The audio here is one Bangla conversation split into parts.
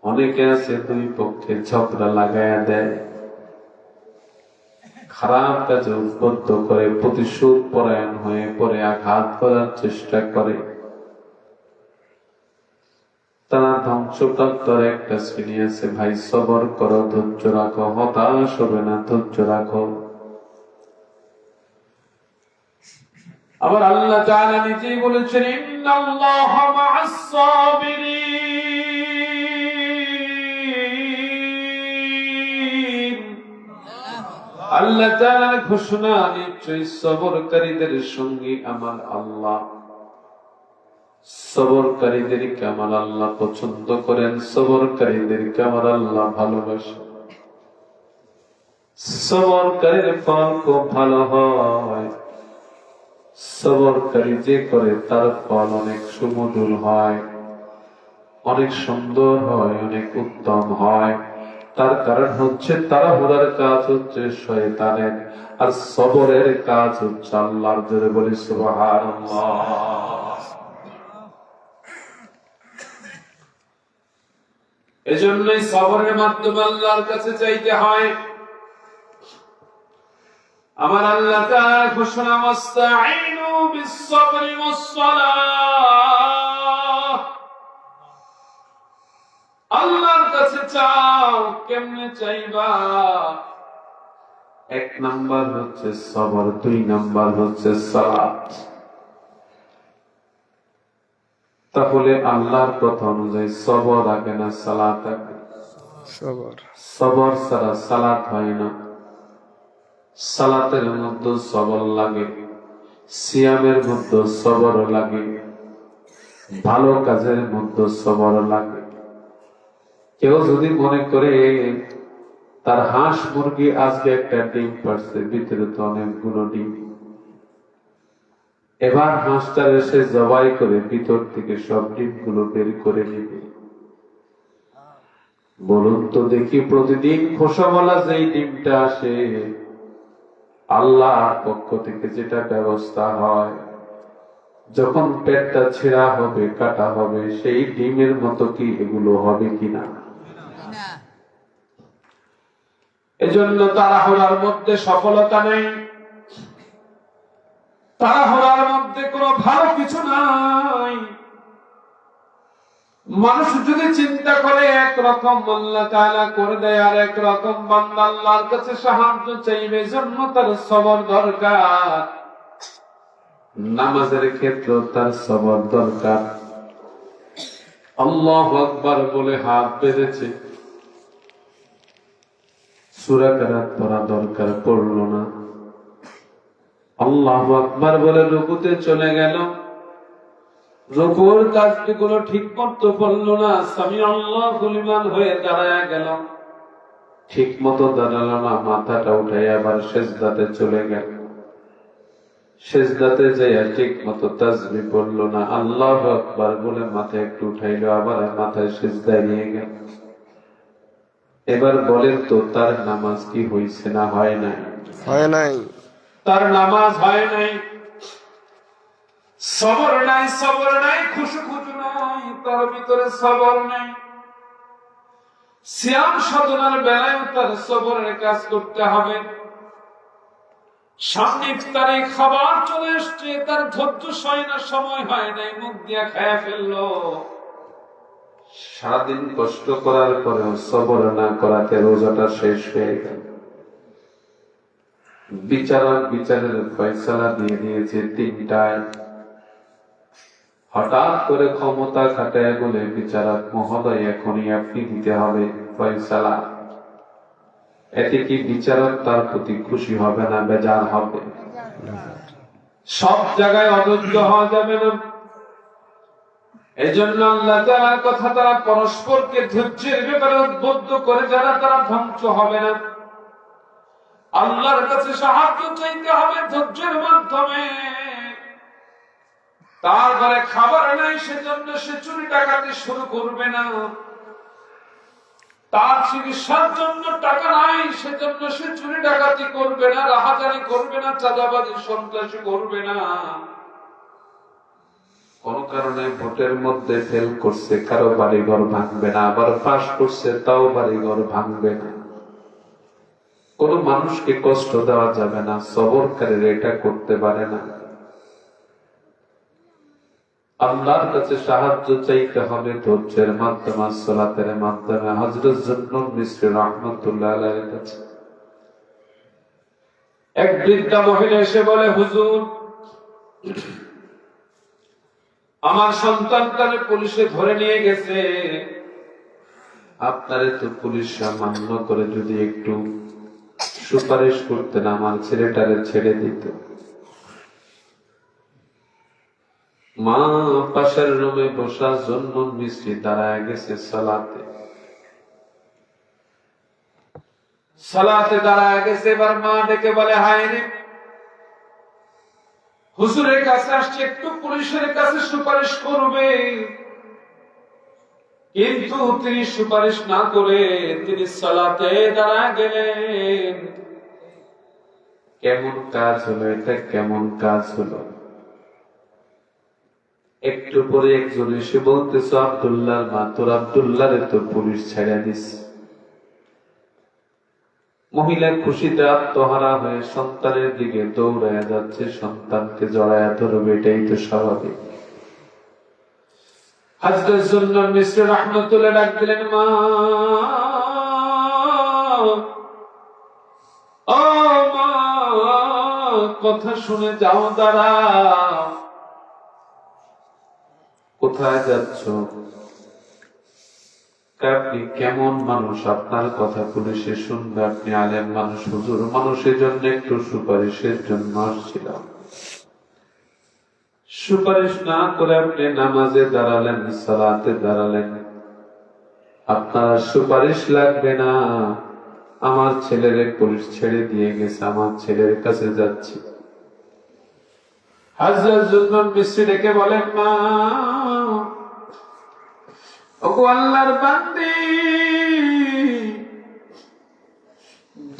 অনেকে আছে দুই পক্ষে ঝগড়া লাগাইয়া দেয়, খারাপ কাজে উদ্বুদ্ধ করে, প্রতিশোধ পরায়ণ হয়ে পরে আঘাত করার চেষ্টা করে। তারা ধ্বংসপ্রাপ্ত একটা শ্রেণী আছে। ভাই সবর করো, ধৈর্য রাখো, হতাশ হবে না, ধৈর্য রাখো। আবার আল্লাহ তাআলা নিজেই বলেছেন, ইন্নাল্লাহা মা'আস সাবিরিন। আল্লাহ তাআলার ঘোষণা, নিশ্চয়ই সবরকারীদের সঙ্গে আমার আল্লাহ। সবরকারীদেরকে আমার আল্লাহ পছন্দ করেন, সবরকারীদেরকে আমার আল্লাহ ভালোবাসেন। সবরকারীর ফল খুব ভালো হয়। সবরকারী যে করে তার ফল অনেক সুমধুর হয়, অনেক সুন্দর হয়, অনেক উত্তম হয়। তার কারণ হচ্ছে তাড়াহুড়ার কাজ হচ্ছে শয়তানের, আর সবরের কাজ হচ্ছে আল্লাহর। জোরে বলি সুবহানাল্লাহ। এজন্যই সবরের মাধ্যমে আল্লাহর কাছে চাইতে হয়। আমার আল্লাহ তাআলা ঘোষণা, ওয়াস্তাঈনু বিস-সাবরি ওয়াস-সালাহ। আল্লাহর কাছে চাও, কেমনে চাইবা? এক নাম্বার হচ্ছে সবর, দুই নাম্বার হচ্ছে সালাত। তাহলে আল্লাহর কথা অনুযায়ী সবর আগে না সালাত আগে? সবর। সবর ছাড়া সালাত হয় না। সালাতের মধ্যে সবর লাগে, সিয়ামের মধ্যে সবর লাগে, ভালো কাজের মধ্যে সবর লাগে। কেউ যদি মনে করে তার হাঁস মুরগি আজকে একটা ডিম পারছে, ভিতরে তো অনেকগুলো ডিম, এবার হাঁসটার এসে জবাই করে ভিতর থেকে সব ডিমগুলো বের করে নিবে। বলুন তো দেখি, প্রতিদিন খোসাওয়ালা যেই ডিমটা আসে, আল্লাহর পক্ষ থেকে যেটা ব্যবস্থা হয়, যখন পেটটা ছেঁড়া হবে, কাটা হবে, সেই ডিমের মতো কি এগুলো হবে কিনা? এজন্য তাড়াহুড়ার মধ্যে সফলতা নেই, তাড়াহুড়ার মধ্যে কোনো ভালো কিছু নাই। মানুষ যদি চিন্তা করে একরকম, আল্লাহ তাআলা করে দেয় আর একরকম। বান্দা আল্লাহর কাছে সাহায্য চাইবে, জন্য তার সবর দরকার। নামাজের ক্ষেত্রে তার সবর দরকার। আল্লাহু আকবার বলে হাত বেঁধেছে, সূরা কেরাত পড়া দরকার, পড়ল না। আল্লাহু আকবার বলে রুকুতে চলে গেল, রুকুর কাজগুলো ঠিক মতো পড়ল না। সামি আল্লাহু লিমান হয়ে দাঁড়ায় গেল, ঠিক মতো দাঁড়ালো না। মাথাটা উঠাই আবার সিজদাতে চলে গেল, সিজদাতে যাইয়া ঠিক মতো তাসবিহ পড়ল না। আল্লাহু আকবার বলে মাথা একটু উঠাইলো, আবার মাথায় সিজদায় নিয়ে গেল। এবার বলেন তো, তার নামাজ কি হইছে না হয় নাই? হয় নাই। তার নামাজ হয় নাই। সবর নাই, সবর নাই, খুশু নাই, তার ভিতরে সবর নাই। সিয়াম সাধনার বেলায় তার সবরের কাজ করতে হবে। সামনে ইফতারে খাবার চলে আসছে, তার ধৈর্য সয় না, সময় হয় নাই, মুখ দিয়া খায়া ফেললো। সারাদিন কষ্ট করার পরেও সবর না করাতে রোজাটা শেষ হয়ে গেল। বিচারক বিচারের ফয়সালা দিয়ে দিয়েছে ৩টায়। হঠাৎ করে ক্ষমতা খাটায় বলে, বিচারক মহোদয় এখনই আপনি দিতে হবে ফয়সালা। এতে কি বিচারক তার প্রতি খুশি হবে না, বেজার হবে? সব জায়গায় অধৈর্য হওয়া যাবে না। এজন্য আল্লাহ তাআলার কথা তারা পরস্পরকে ধৈর্যের ব্যাপারে উদ্বুদ্ধ করে, যারা তারা ধ্বংস হবে না। আল্লাহর কাছে সাহায্য চাইতে হবে ধৈর্যের মাধ্যমে। তার ঘরে খাবার নাই, সেজন্য সে চুরি ডাকাতি শুরু করবে না। তার চিকিৎসার জন্য টাকা নাই, সেজন্য সে চুরি ডাকাতি করবে না, রাহাজানি করবে না, চাঁদাবাজি সন্ত্রাসী করবে না। কোন কারণে ভোটের মধ্যে ফেল করছে, কারো বাড়িঘর ভাঙবে না, আবার পাশ করছে তাও বাড়িঘর ভাঙবে না। কোন মানুষকে কষ্ট দেওয়া যাবে না, সবরকারীরা এটা করতে পারে না। আল্লাহর কাছে সাহায্য চাইতে হবে ধৈর্যের মাধ্যমে, সালাতের মাধ্যমে। হযরত জুন্নুন মিসরি রাহমাতুল্লাহ আলাইহির কাছে এক বৃদ্ধা মহিলা এসে বলে, হুজুর, আমার সন্তানটাকে পুলিশে ধরে নিয়ে গেছে, আপনারে তো পুলিশ মান্য করে যদি একটু সুপারিশ করতেন, আমার ছেলেটারে ছেড়ে দিত। মা পাশের রুমে বসার জন্য মিস্ত্রি দাঁড়ায় গেছে সালাতে দাঁড়ায় গেছে। এবার মা ডেকে বলে, হায় রে, হুজুরের কাছে আসছে, একটু পুলিশের কাছে সুপারিশ করবে। কিন্তু তিনি সুপারিশ না করে তিনি সালাতে দাঁড়ায় গেলেন। কেমন কাজ হলো এটা, কেমন কাজ হলো? একটু পরে একজন এসে বলতেছ, আব্দুল্লাহর মা, তোর আব্দুল্লাহরে তো পুলিশ ছেড়ে দিস। মহিলা খুশিতে আত্মহারা হয়ে সন্তানের দিকে দৌড়ায় যাচ্ছে, সন্তানকে জড়ায় ধরবে, এটাই তো স্বাভাবিক। হযরত জুন্নুন মিসরি রাহমাতুল্লাহ ডাক দিলেন, মা, ও মা, কথা শুনে যাও, দাঁড়াও। কোথায় যাচ্ছ? আপনি কেমন মানুষ, আপনার কথা পুলিশে শুনবে, আপনি আলেম মানুষ। হুজুর, মানুষের জন্য একটু সুপারিশের জন্য আসছিলাম। সুপারিশ না করে আপনি নামাজে দাঁড়ালেন, সালাতে দাঁড়ালেন। আপনার সুপারিশ লাগবে না, আমার ছেলের পুলিশ ছেড়ে দিয়ে গেছে, আমার ছেলের কাছে যাচ্ছি। হযরত জুন্নুন মিসরি ডেকে বলেন, মা, ওগো আল্লাহর বান্দি,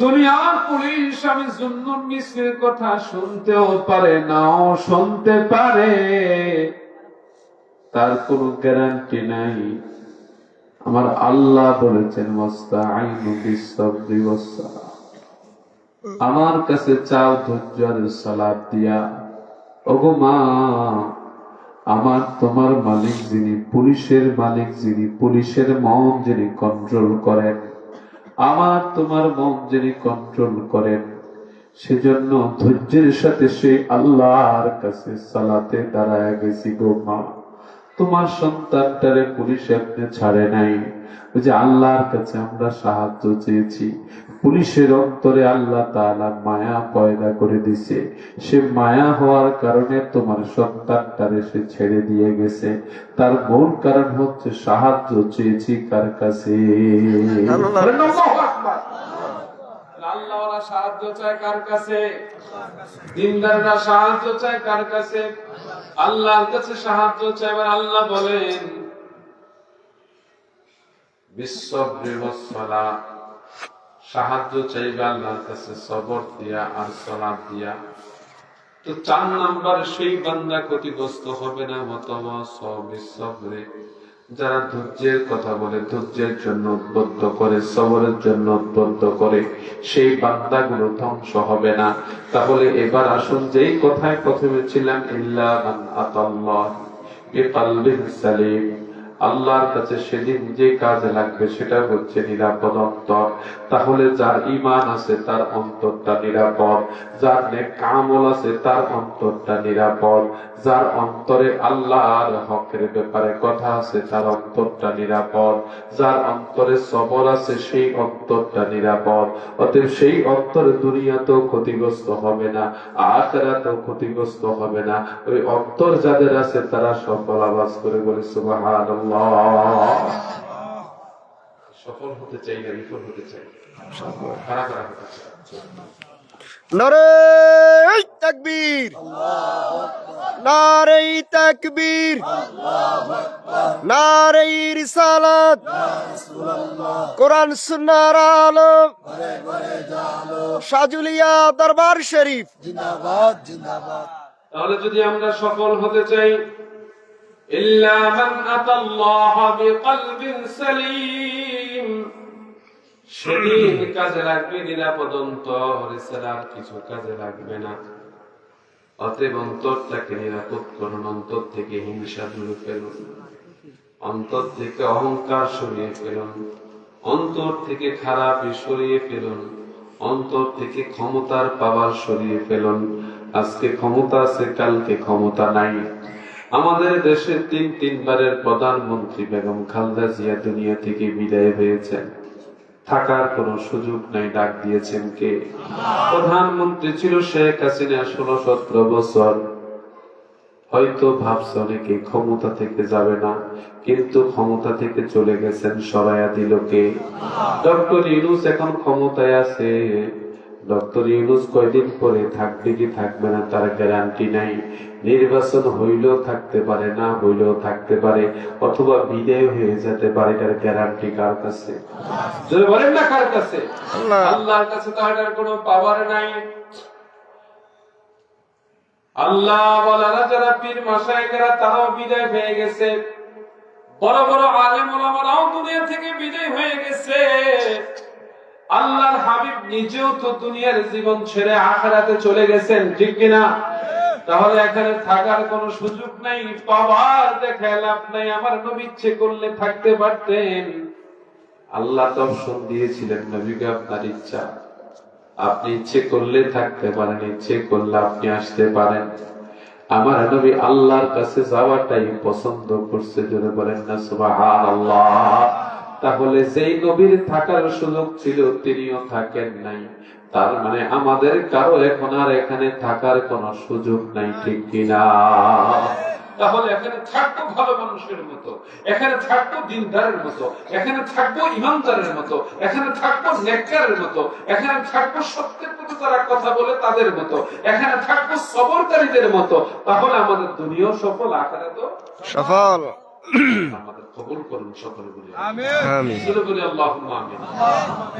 দুনিয়ার পুলিশ আমি জুন্নুন মিসরির কথা শুনতেও পারে, নাও শুনতে পারে, তার কোনো গ্যারান্টি নাই। আমার আল্লাহ বলেছেন, ওয়াস্তাঈনু বিস-সাবরি ওয়াস-সালাহ, আমার কাছে চাও ধৈর্য আর সালাত দিয়া। ওগো মা, আমার তোমার মালিক যিনি, পুলিশের মালিক যিনি, পুলিশের মন যিনি কন্ট্রোল করেন, আমার তোমার মন যিনি কন্ট্রোল করেন, সেজন্য ধৈর্যের সাথে সে আল্লাহর কাছে সালাতে দাঁড়ায় গেছি গো মা। তোমার সন্তানটারে পুলিশ এমনি ছাড়ে নাই, ওই যে আল্লাহর কাছে আমরা সাহায্য চেয়েছি, পুলিশের অন্তরে আল্লাহ তাআলা মায়া পয়দা করে দিছে। সে মায়া হওয়ার কারণে তোমার সন্তানটারে সে ছেড়ে দিয়ে গেছে। তার মূল কারণ হচ্ছে সাহায্য চেয়েছি কার কাছে? আল্লাহওয়ালা সাহায্য চায় কার কাছে? দিনদাররা সাহায্য চায় কার কাছে? আল্লাহর কাছে সাহায্য চায়। এবার আল্লাহ বলেন, বিস-সাবরি ওয়াস-সালাহ, সাহায্য চাইবে আল্লাহর কাছে সবর দিয়া আর সালাত দিয়া। তো 4 নাম্বার, সেই বান্দা ক্ষতিগ্রস্ত হবে না, ওয়াতাওয়াসাউ বিস-সাবরি, যারা ধৈর্যের কথা বলে, ধৈর্যের জন্য উদ্বুদ্ধ করে, সবরের জন্য উদ্বুদ্ধ করে, সেই বান্দাগুলো ধ্বংস হবে না। তাহলে এবার আসুন, যেই কথায় প্রথমে ছিলাম, ইল্লা মান আতাল্লাহ বিকলবিন সালিম, আল্লাহর কাছে সেদিন যে কাজে লাগবে সেটা হচ্ছে নিরাপদ অন্তর। তাহলে যার ঈমান আছে তার অন্তরটা নিরাপদ, যার নেক আমল আছে তার অন্তরটা নিরাপদ, যার অন্তরে আল্লাহর হকের ব্যাপারে কথা আছে তার অন্তরটা নিরাপদ, যার অন্তরে সবর আছে সেই অন্তরটা নিরাপদ। অতএব সেই অন্তর দুনিয়াতেও ক্ষতিগ্রস্ত হবে না, আখিরাতেও ক্ষতিগ্রস্ত হবে না। ওই অন্তর যাদের আছে তারা সফল। আওয়াজ করে বলে সুবহানাল্লাহ। সফল হতে চাই না বিফল হতে চাই? খারাপ হতে চাই। নারে তাকবীর, নারে তাকবীর, নারে রিসালাত, কোরআন সুন্নাহর আলো, সাজুলিয়া দরবার শরীফ জিন্দাবাদ জিন্দাবাদ। তাহলে যদি আমরা সফল হতে চাই, ইল্লা মান আতাল্লাহ বিকলবিন সালিম। সেদিন কাজে লাগবে নিরাপদ অন্তর, এছাড়া আর কিছু কাজে লাগবে না। অতএব অন্তরটাকে নিরাপদ করুন, অন্তর থেকে হিংসা দূরে ফেলুন, অন্তর থেকে অহংকার সরিয়ে ফেলুন, অন্তর থেকে খারাপ সরিয়ে ফেলুন, অন্তর থেকে ক্ষমতার পাওয়ার সরিয়ে ফেলুন। আজকে ক্ষমতা আছে, কালকে ক্ষমতা নাই। আমাদের দেশের তিনবারের প্রধানমন্ত্রী বেগম খালেদা জিয়া দুনিয়া থেকে বিদায় হয়েছেন, থাকার কোন সুযোগ নাই। ডাক দিয়েছেন কে? প্রধানমন্ত্রী ছিল শেখ হাসিনা 16-17 বছর। হয়তো ভাবছে অনেকে ক্ষমতা থেকে যাবে না, কিন্তু ক্ষমতা থেকে চলে গেছেন, সরাইয়া দিল কে? ডক্টর ইউনূস এখন ক্ষমতায় আছে। ডক্টর ইউনূস কয়দিন পরে থাকবে কি থাকবে না তার গ্যারান্টি নাই। নির্বাচন হইলেও থাকতে পারে, না হইলেও থাকতে পারে, অথবা বিদায় হয়ে যেতে পারে। এটার গ্যারান্টি কার কাছে? যদি বলেন না কার কাছে? আল্লাহর কাছে। তো এটার কোনো পাওয়ার নাই। আল্লাহ ওয়ালারা যারা পীর মাশায়েখরা তারাও বিদায় হয়ে গেছে, বড় বড় আলেম ওলামারাও দুনিয়া থেকে বিদায় হয়ে গেছে। আল্লাহর হাবিব নিজেও তো দুনিয়ার জীবন ছেড়ে আখিরাতে চলে গেছেন, ঠিক কিনা? তাহলে এখানে থাকার কোনো সুযোগ নাই, পাওয়ার দেখে লাভ নাই। আমার নবী ইচ্ছে করলে থাকতে পারতেন। আল্লাহ তো অপশন দিয়েছিলেন, নবীকে আপনার ইচ্ছা, আপনি ইচ্ছে করলে থাকতে পারেন, ইচ্ছে করলে আপনি আসতে পারেন। আমার নবী আল্লাহর কাছে যাওয়াটাই পছন্দ করছে, জোরে বলেন না সুবহানাল্লাহ। তাহলে যেই নবীর থাকার সুযোগ ছিল তিনিও থাকেন নাই, তার মানে আমাদের কারো এখন আর এখানে থাকার কোনো সুযোগ নাই, ঠিক কিনা? তাহলে এখানে থাকবো ভালো মানুষের মতো, এখানে থাকবো দিনদারের মতো, এখানে থাকবো ইমানদারের মতো, এখানে থাকবো নেককারের মতো, এখানে থাকবো সত্যের প্রতি যারা কথা বলে তাদের মতো, এখানে থাকবো সবরকারীদের মতো। তাহলে আমাদের দুনিয়াও সফল, আখিরাতও সফল। আমাদের কবুল করুন সকলে বলি আমিন। আমিন। বলি আল্লাহুম্মা আমিন।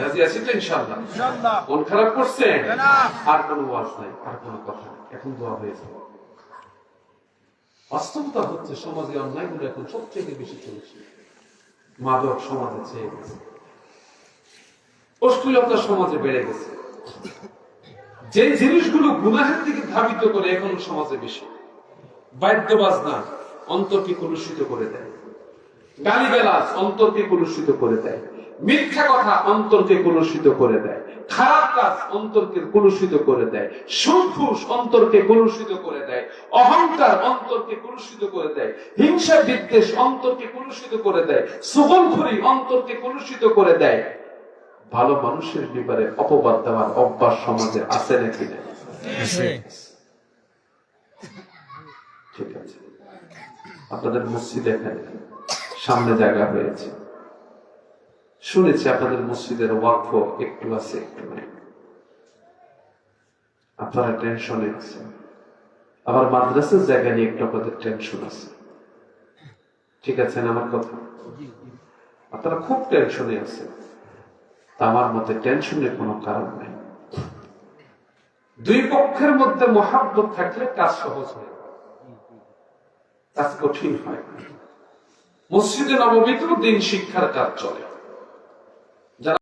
রাজি আছেন তো ইনশাআল্লাহ? ইনশাআল্লাহ। মন খারাপ করছে? না। আর কোনো ওয়াজ নাই, আর কোনো কথা নাই, এখন দোয়া হয়ে যাবে। বাস্তবতা হচ্ছে সমাজে অন্যায়গুলো এখন সবচেয়ে বেশি চলছে। মাদক সমাজে ছেয়ে গেছে, অশ্লীলতা সমাজে বেড়ে গেছে। যে জিনিসগুলো গুনাহের দিকে ধাবিত করে এখন সমাজে বেশি। বাদ্যবাজনা অন্তরকে কলুষিত করে দেয়, গালিগালাজ অন্তরকে কলুষিত করে দেয়, মিথ্যা কথা অন্তরকে কলুষিত করে দেয়, খারাপ কাজ অন্তরকে কলুষিত করে দেয়, সুদ ঘুষ অন্তরকে কলুষিত করে দেয়, অহংকার অন্তরকে কলুষিত করে দেয়, হিংসা বিদ্বেষ অন্তরকে কলুষিত করে দেয়, সুগলখুরি অন্তরকে কলুষিত করে দেয়। ভালো মানুষের ব্যাপারে অপবাদ দেওয়ার অভ্যাস সমাজে আছে নাকি না? ঠিক আছে, আপনাদের মসজিদে এখানে সামনে জায়গা হয়েছে, শুনেছি আপনাদের মসজিদের ওয়াকফ একটু আছে একটু নাই, আপনারা টেনশনে আছেন। আবার মাদ্রাসার জায়গা নিয়ে একটু আপনাদের টেনশন আছে, ঠিক আছে না আমার কথা? আপনারা খুব টেনশনে আছেন। আমার মতে টেনশনের কোনো কারণ নাই। দুই পক্ষের মধ্যে মহাব্বত থাকলে কাজ সহজ হয়, কাজ কঠিন হয়। মসজিদে নববীতেও দিন শিক্ষার কাজ চলে।